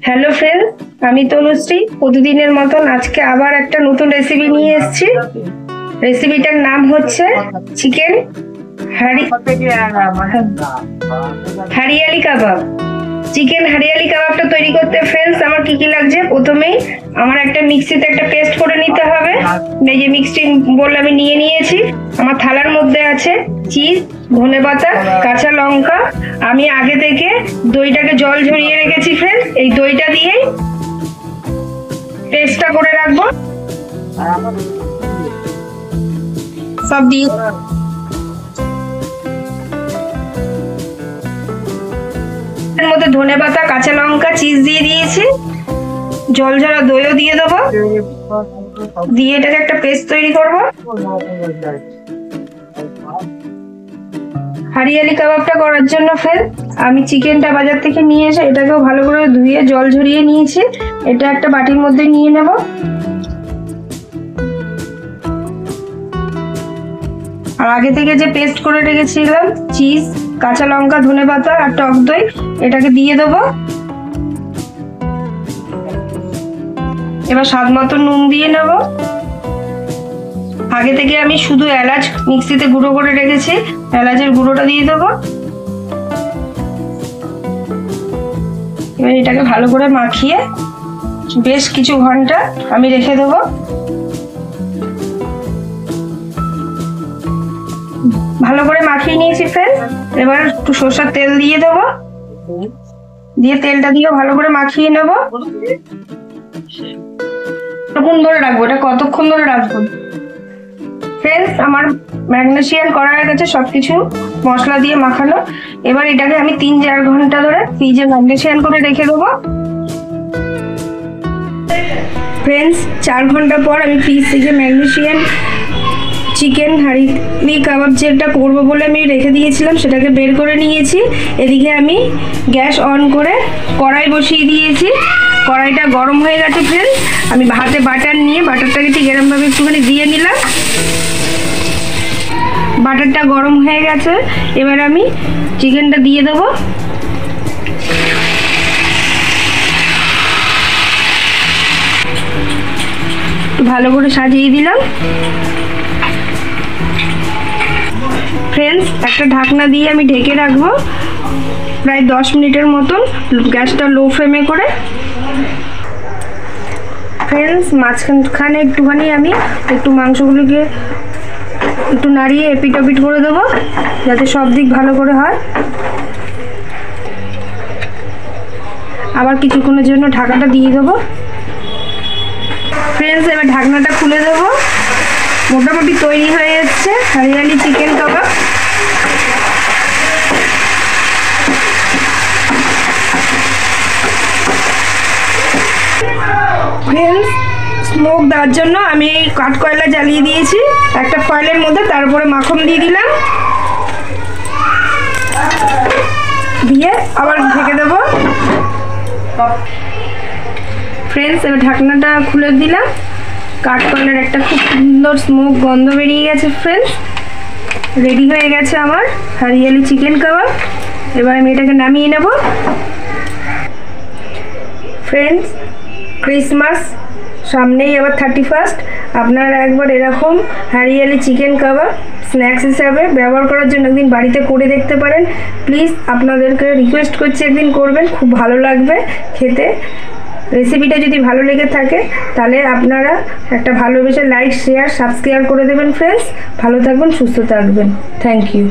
Hello friends, আমি তনুশ্রী। প্রতিদিনের মতন আজকে আবার একটা নতুন রেসিপি নিয়ে এসেছি। রেসিপিটার নাম হচ্ছে চিকেন হারিয়ালি কাবাব। চিকেন হারিয়ালি কাবাবটা তৈরি করতে ফ্রেন্ডস আমার কি কি লাগছে, প্রথমেই আমার একটা মিক্সিতে একটা পেস্ট করে নিতে হবে। এই যে মিক্সিং বললে আমি নিয়ে নিয়েছি। আমার থালার মধ্যে আছে চিজ, ধনেপাতা, কাঁচা লঙ্কা। আমি আগে থেকে দইটাকে জল ঝরিয়ে রেখেছি ফ্রেন্ডস। এই দইটা দিয়ে পেস্টটা করে রাখবো। সব দিয়ে এর মধ্যে ধনেপাতা, কাঁচা লঙ্কা, চিজ দিয়ে দিয়েছি। জল ঝরা দইও দিয়ে দেবো, দিয়ে এটাকে একটা পেস্ট তৈরি করব। হারিয়ালি কাবাবটা করার জন্য আমি চিকেনটা বাজার থেকে নিয়ে এসে এটাকেও ভালো করে ধুয়ে জল ঝরিয়ে নিয়েছি। এটা একটা বাটির মধ্যে নিয়ে নেব। আর আগে থেকে যে পেস্ট করে রেখেছিলাম চিজ, কাঁচা লঙ্কা, ধনেপাতা আর টক দই, এটাকে দিয়ে দেবো। এবার স্বাদ মতো নুন দিয়ে নেব। আগে থেকে আমি শুধু এলাচ মিক্সিতে গুঁড়ো করে রেখেছি, এলাচের গুঁড়োটা দিয়ে দেবো। এবার এটাকে ভালো করে মাখিয়ে বেশ কিছু ঘন্টা আমি রেখে দেবো। ভালো করে মাখিয়ে নিয়েছি ফ্রেন্ডস। এবার একটু সরষের তেল দিয়ে দেবো, দিয়ে তেলটা দিয়েও ভালো করে মাখিয়ে নেব। কতক্ষণ ধরে রাখবো, এটা কতক্ষণ ধরে রাখবো ফ্রেন্ডস? আমার ম্যাগনেসিয়ান করা হয়ে গেছে সবকিছু মশলা দিয়ে মাখানো। এবার এটাকে আমি 3-4 ঘন্টা ধরে ফ্রিজে ম্যাগনেসিয়ান করে রেখে দেবো। ফ্রেন্ডস 4 ঘন্টা পর আমি ফ্রিজ থেকে ম্যাগনেসিয়ান চিকেন হারিয়ালি কাবাব যেটা করবো বলে আমি রেখে দিয়েছিলাম সেটাকে বের করে নিয়েছি। এদিকে আমি গ্যাস অন করে কড়াই বসিয়ে দিয়েছি। কড়াইটা গরম হয়ে গেছে ফ্রেন্ডস। আমি হাতে বাটার নিয়ে বাটারটাকে ঠিক এরমভাবে একটুখানি দিয়ে নিলাম। বাটারটা গরম হয়ে গেছে, এবার আমি চিকেনটা দিয়ে দেবো। ভালো করে সাজিয়ে দিলাম ফ্রেন্ডস। একটা ঢাকনা দিয়ে আমি ঢেকে রাখবো প্রায় 10 মিনিটের মতন, গ্যাসটা লো ফ্লেমে করে। ফ্রেন্ডস মাঝখানে একটুখানি আমি একটু মাংসগুলোকে একটু নাড়িয়ে এপিট ওপিট করে দেবো যাতে সব দিক ভালো করে হয়। আবার কিছুক্ষণের জন্য ঢাকাটা দিয়ে দেবো ফ্রেন্ডস। এবার ঢাকনাটা খুলে দেবো। মোটামুটি তৈরি হয়ে যাচ্ছে হারিয়ালি চিকেন কাবাব। ফ্রেন্ডস স্মোক দেওয়ার জন্য আমি কাঠ কয়লা জ্বালিয়ে দিয়েছি একটা ফয়েলের মধ্যে, তারপরে মাখন দিয়ে দিলাম, দিয়ে আবার ঢেকে দেবো ফ্রেন্ডস। এবার ঢাকনাটা খুলে দিলাম। কাঠ কয়লার একটা খুব সুন্দর স্মোক গন্ধ বেরিয়ে গেছে ফ্রেন্ডস। রেডি হয়ে গেছে আমার হারিয়ালি চিকেন কাবাব। এবার আমি এটাকে নামিয়ে নেব ফ্রেন্ডস। ক্রিসমাস সামনেই, আবার 31st। আপনারা একবার এরকম হারিয়ালি চিকেন কাবাব স্ন্যাক্স হিসাবে ব্যবহার করার জন্য একদিন বাড়িতে করে দেখতে পারেন। প্লিজ আপনাদেরকে রিকোয়েস্ট করছি একদিন করবেন, খুব ভালো লাগবে খেতে। রেসিপিটা যদি ভালো লেগে থাকে তাহলে আপনারা একটা ভালোবেসে লাইক, শেয়ার, সাবস্ক্রাইব করে দেবেন ফ্রেন্ডস। ভালো থাকবেন, সুস্থ থাকবেন। Thank you.